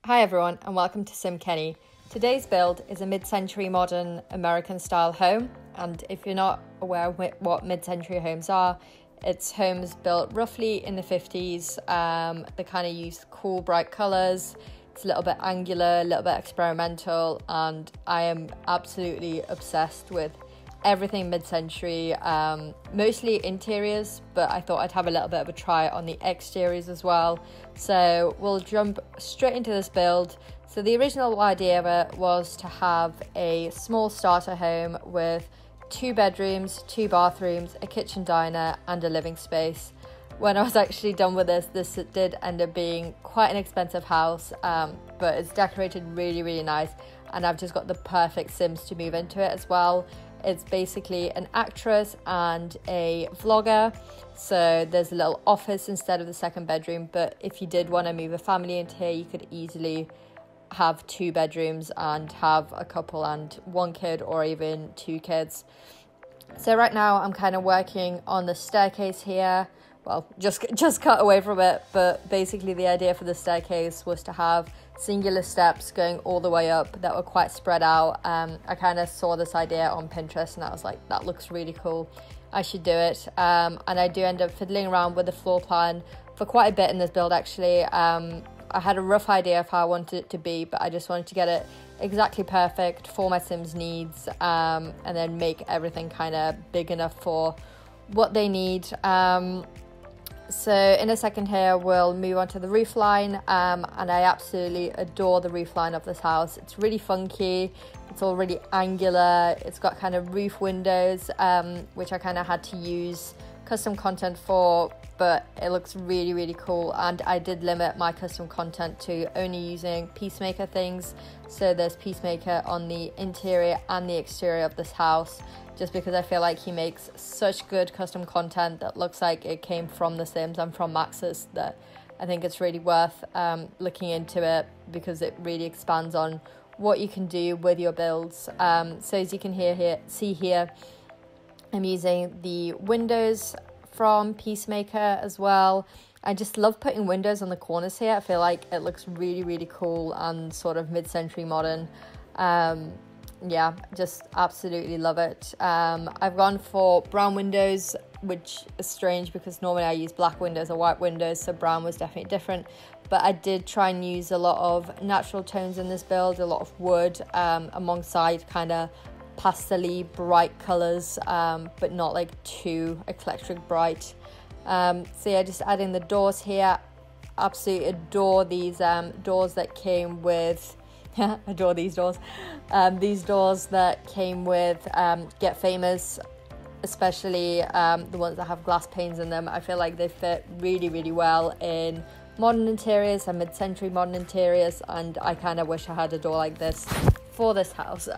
Hi everyone and welcome to Sim Kenny. Today's build is a mid-century modern American style home, and if you're not aware of what mid-century homes are, it's homes built roughly in the 50s. They kind of use cool bright colours. It's a little bit angular, a little bit experimental, and I am absolutely obsessed with everything mid-century, mostly interiors, but I thought I'd have a little bit of a try on the exteriors as well. So we'll jump straight into this build. So the original idea of it was to have a small starter home with 2 bedrooms, 2 bathrooms, a kitchen diner and a living space. When I was actually done with this did end up being quite an expensive house, but it's decorated really nice, and I've just got the perfect Sims to move into it as well. It's basically an actress and a vlogger, so there's a little office instead of the second bedroom, but if you did want to move a family into here, you could easily have 2 bedrooms and have a couple and 1 kid, or even 2 kids. So right now I'm kind of working on the staircase here. Well, just cut away from it, but basically the idea for the staircase was to have singular steps going all the way up that were quite spread out. I kind of saw this idea on Pinterest and I was like, that looks really cool, I should do it. And I do end up fiddling around with the floor plan for quite a bit in this build actually. I had a rough idea of how I wanted it to be, but I just wanted to get it exactly perfect for my Sims needs, and then make everything kind of big enough for what they need. So in a second here, we'll move on to the roof line, and I absolutely adore the roof line of this house. It's really funky, it's all really angular, it's got kind of roof windows, which I kind of had to use custom content for, but it looks really cool. And I did limit my custom content to only using Peacemaker things, so there's Peacemaker on the interior and the exterior of this house, just because I feel like he makes such good custom content that looks like it came from The Sims and from Maxis, that I think it's really worth looking into it, because it really expands on what you can do with your builds. So as you can see here, I'm using the windows from Peacemaker as well. I just love putting windows on the corners here. I feel like it looks really cool and sort of mid-century modern. Yeah, just absolutely love it. I've gone for brown windows, which is strange because normally I use black windows or white windows, so brown was definitely different. But I did try and use a lot of natural tones in this build, a lot of wood, alongside kind of pastel-y bright colours, but not like too electric bright. So yeah, just adding the doors here. Absolutely adore these doors that came with adore these doors. These doors that came with Get Famous, especially the ones that have glass panes in them. I feel like they fit really well in modern interiors and mid-century modern interiors, and I kind of wish I had a door like this for this house.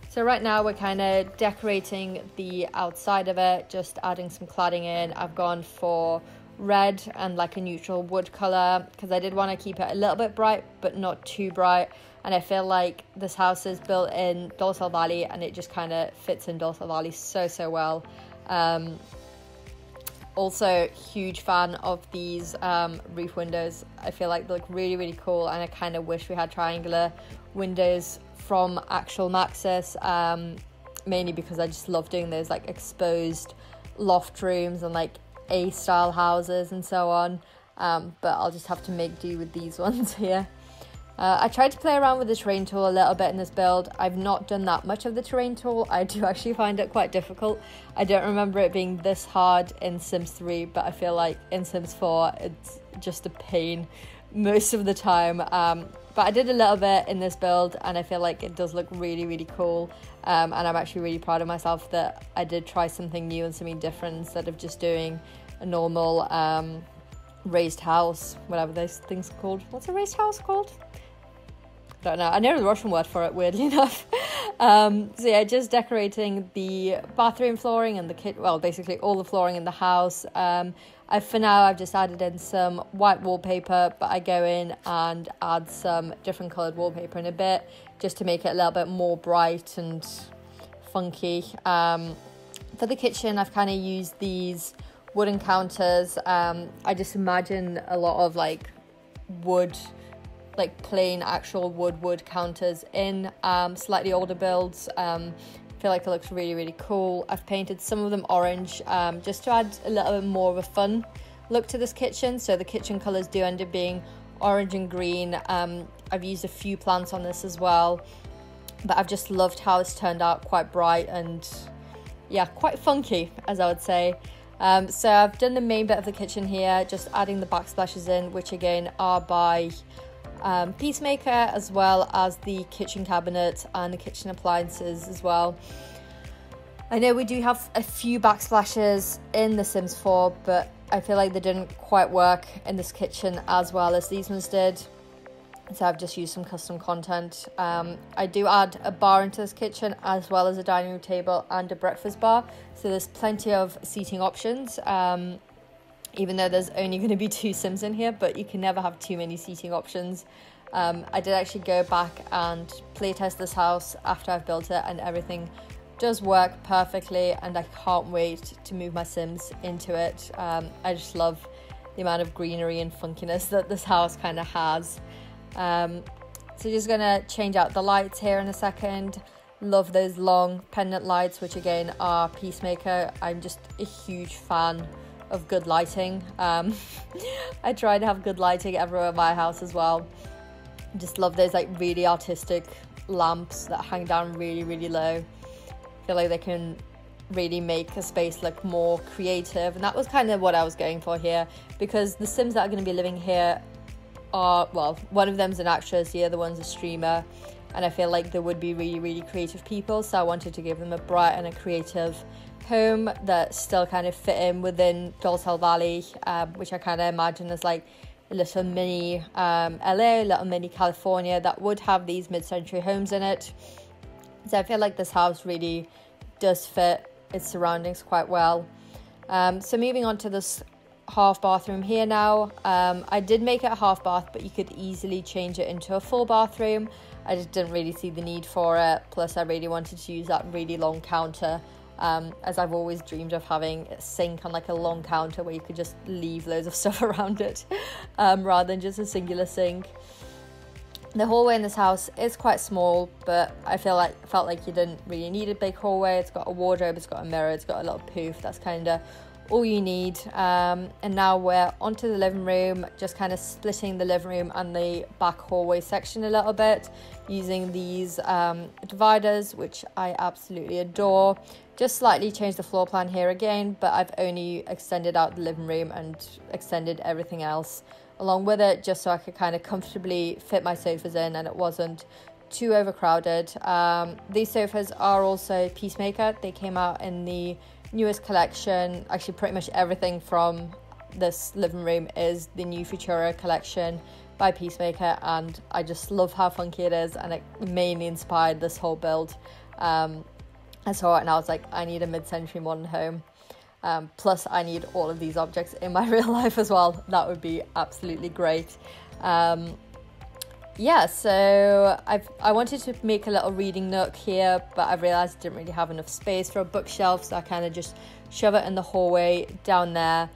So right now we're kind of decorating the outside of it, just adding some cladding in. I've gone for red and like a neutral wood color because I did want to keep it a little bit bright but not too bright, and I feel like this house is built in Dorsal Valley and it just kind of fits in Dorsal Valley so well. Also huge fan of these roof windows. I feel like they look really cool, and I kind of wish we had triangular windows from actual Maxis, mainly because I just love doing those like exposed loft rooms and like A-style houses and so on, but I'll just have to make do with these ones here. I tried to play around with the terrain tool a little bit in this build. I've not done that much of the terrain tool. I do actually find it quite difficult. I don't remember it being this hard in Sims 3, but I feel like in Sims 4 it's just a pain most of the time. But I did a little bit in this build and I feel like it does look really cool, and I'm actually really proud of myself that I did try something new and something different instead of just doing a normal raised house, whatever those things are called. What's a raised house called? I don't know. I know the Russian word for it, weirdly enough. So yeah, just decorating the bathroom flooring and the kitchen, well, basically all the flooring in the house. For now, I've just added in some white wallpaper, but I go in and add some different coloured wallpaper in a bit, just to make it a little bit more bright and funky. For the kitchen, I've kind of used these wooden counters. I just imagine a lot of like wood like plain actual wood counters in slightly older builds. I feel like it looks really cool. I've painted some of them orange just to add a little bit more of a fun look to this kitchen. So the kitchen colors do end up being orange and green. I've used a few plants on this as well, but I've just loved how it's turned out, quite bright and yeah, quite funky, as I would say. So I've done the main bit of the kitchen here, just adding the backsplashes in, which again are by Peacemaker, as well as the kitchen cabinet and the kitchen appliances as well. I know we do have a few backsplashes in The Sims 4, but I feel like they didn't quite work in this kitchen as well as these ones did. So I've just used some custom content. I do add a bar into this kitchen, as well as a dining room table and a breakfast bar. So there's plenty of seating options, even though there's only going to be 2 Sims in here, but you can never have too many seating options. I did actually go back and playtest this house after I've built it, and everything does work perfectly, and I can't wait to move my Sims into it. I just love the amount of greenery and funkiness that this house kind of has. So just gonna change out the lights here in a second. Love those long pendant lights, which again are Peacemaker. I'm just a huge fan of good lighting. I try to have good lighting everywhere in my house as well. Just love those like really artistic lamps that hang down really low. I feel like they can really make a space look more creative, and that was kind of what I was going for here, because the Sims that are going to be living here are, well, one of them's an actress, the other one's a streamer, and I feel like they would be really creative people, so I wanted to give them a bright and a creative home that still kind of fit in within Dolls Valley, which I kind of imagine as like a little mini LA, a little mini California that would have these mid-century homes in it. So I feel like this house really does fit its surroundings quite well. So moving on to this half bathroom here now. I did make it a half bath, but you could easily change it into a full bathroom. I just didn't really see the need for it. Plus I really wanted to use that really long counter, as I've always dreamed of having a sink on like a long counter where you could just leave loads of stuff around it, rather than just a singular sink. The hallway in this house is quite small, but I felt like you didn't really need a big hallway. It's got a wardrobe, it's got a mirror, it's got a little poof. That's kind of all you need. And now we're onto the living room, just kind of splitting the living room and the back hallway section a little bit using these dividers, which I absolutely adore. Just slightly changed the floor plan here again, but I've only extended out the living room and extended everything else along with it, just so I could kind of comfortably fit my sofas in and it wasn't too overcrowded. These sofas are also Peacemaker. They came out in the newest collection. Actually, pretty much everything from this living room is the new Futura collection by Peacemaker, and I just love how funky it is, and it mainly inspired this whole build. I saw it and I was like, I need a mid-century modern home. Plus I need all of these objects in my real life as well. That would be absolutely great. Yeah, so I wanted to make a little reading nook here, but I realized I didn't really have enough space for a bookshelf, so I kind of just shove it in the hallway down there.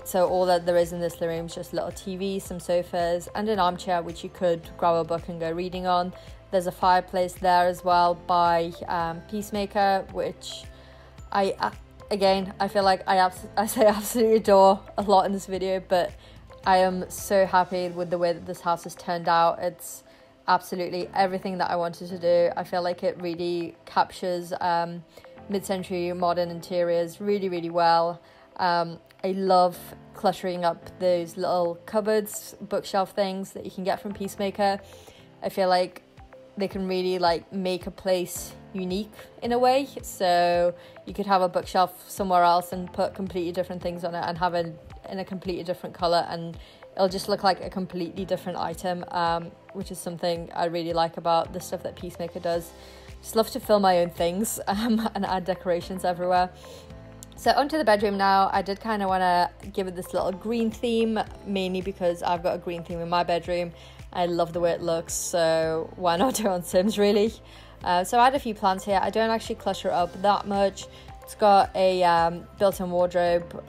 So all that there is in this living room is just a little TV, some sofas, and an armchair which you could grab a book and go reading on. There's a fireplace there as well by Peacemaker, which I feel like I say absolutely adore a lot in this video, but I am so happy with the way that this house has turned out. It's absolutely everything that I wanted to do. I feel like it really captures mid-century modern interiors really well. I love cluttering up those little cupboards, bookshelf things that you can get from Peacemaker. I feel like they can really like make a place unique in a way, so you could have a bookshelf somewhere else and put completely different things on it and have it in a completely different color, and it'll just look like a completely different item, which is something I really like about the stuff that Peacemaker does. Just love to fill my own things and add decorations everywhere. So onto the bedroom now. I did kind of want to give it this little green theme, mainly because I've got a green theme in my bedroom. I love the way it looks, so why not do it on Sims, really? So I had a few plants here. I don't actually clutter it up that much. It's got a built-in wardrobe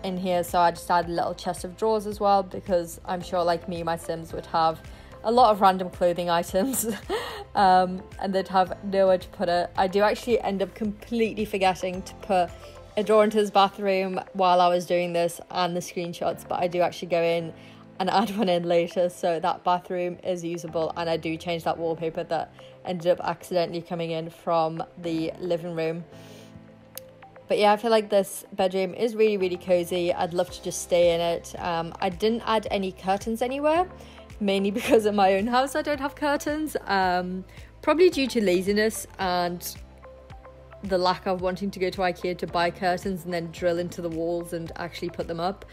in here, so I just added a little chest of drawers as well, because I'm sure like me, my Sims would have a lot of random clothing items and they'd have nowhere to put it. I do actually end up completely forgetting to put a drawer into his bathroom while I was doing this and the screenshots, but I do actually go in and add one in later, so that bathroom is usable, and I do change that wallpaper that ended up accidentally coming in from the living room. But yeah, I feel like this bedroom is really, really cozy. I'd love to just stay in it. I didn't add any curtains anywhere, mainly because in my own house I don't have curtains, probably due to laziness and the lack of wanting to go to IKEA to buy curtains and then drill into the walls and actually put them up.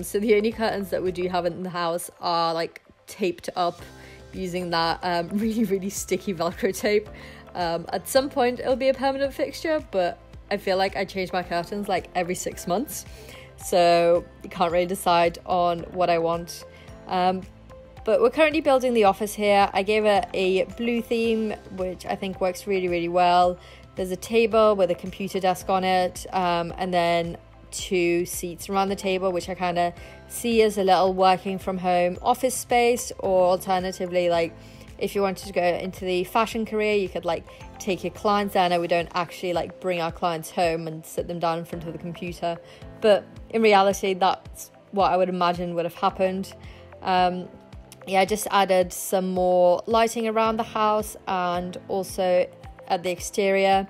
So the only curtains that we do have in the house are like taped up using that really, really sticky Velcro tape. At some point it'll be a permanent fixture, but I feel like I change my curtains like every 6 months, so you can't really decide on what I want. But we're currently building the office here. I gave it a blue theme, which I think works really, really well. There's a table with a computer desk on it, and then 2 seats around the table, which I kind of see as a little working from home office space, or alternatively, like if you wanted to go into the fashion career, you could like take your clients there. I know we don't actually like bring our clients home and sit them down in front of the computer, but in reality that's what I would imagine would have happened. Yeah, I just added some more lighting around the house and also at the exterior.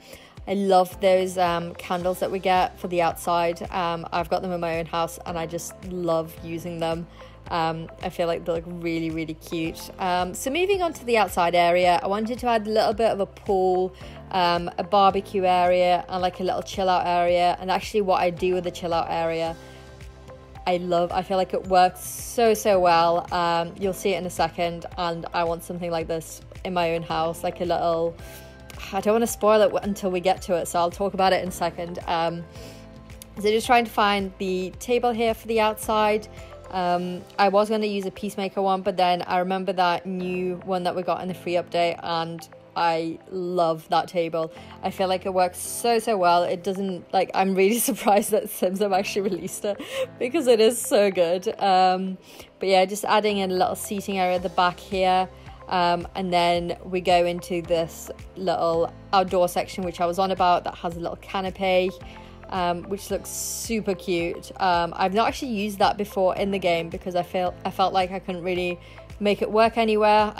I love those candles that we get for the outside. I've got them in my own house and I just love using them. I feel like they look really, really cute. So moving on to the outside area, I wanted to add a little bit of a pool, a barbecue area, and like a little chill out area. And actually what I do with the chill out area, I feel like it works so well. You'll see it in a second, and I want something like this in my own house, like a little, I don't want to spoil it until we get to it, so I'll talk about it in a second. So just trying to find the table here for the outside. I was going to use a Peacemaker one, but then I remember that new one that we got in the free update, and I love that table. I feel like it works so well. It doesn't, like, I'm really surprised that Sims have actually released it because it is so good. But yeah, just adding in a little seating area at the back here. And then we go into this little outdoor section, which I was on about, that has a little canopy, which looks super cute. I've not actually used that before in the game because I felt like I couldn't really make it work anywhere.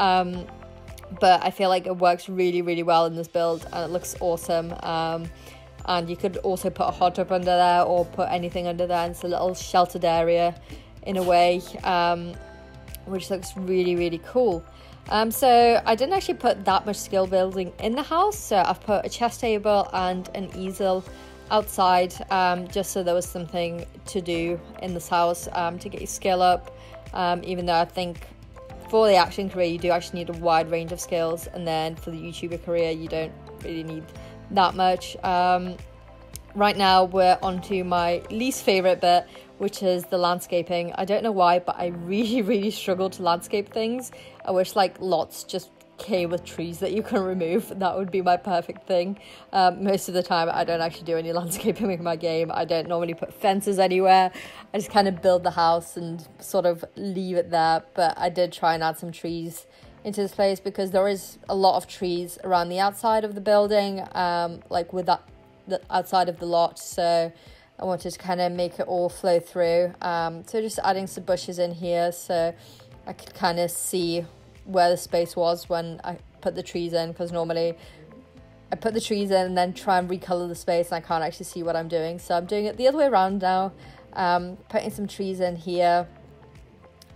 But I feel like it works really well in this build, and it looks awesome. And you could also put a hot tub under there or put anything under there, and it's a little sheltered area in a way, which looks really cool. So I didn't actually put that much skill building in the house, so I've put a chess table and an easel outside, just so there was something to do in this house, to get your skill up, even though I think for the action career you do actually need a wide range of skills, and then for the YouTuber career you don't really need that much. Right now we're on to my least favorite bit, which is the landscaping. I don't know why, but I really struggle to landscape things. I wish like lots just came with trees that you can remove. That would be my perfect thing. Most of the time I don't actually do any landscaping in my game. I don't normally put fences anywhere. I just kind of build the house and sort of leave it there. But I did try and add some trees into this place because there is a lot of trees around the outside of the building, like with the outside of the lot, so I wanted to kind of make it all flow through. So just adding some bushes in here so I could kind of see where the space was when I put the trees in, because normally I put the trees in and then try and recolor the space and I can't actually see what I'm doing. So I'm doing it the other way around now, putting some trees in here.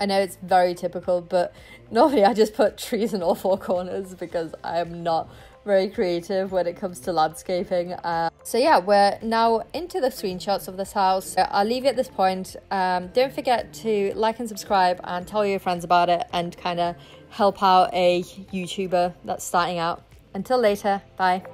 I know it's very typical, but normally I just put trees in all 4 corners because I am not very creative when it comes to landscaping. So yeah, we're now into the screenshots of this house. I'll leave it at this point. Don't forget to like and subscribe and tell your friends about it and kind of help out a YouTuber that's starting out. Until later, bye.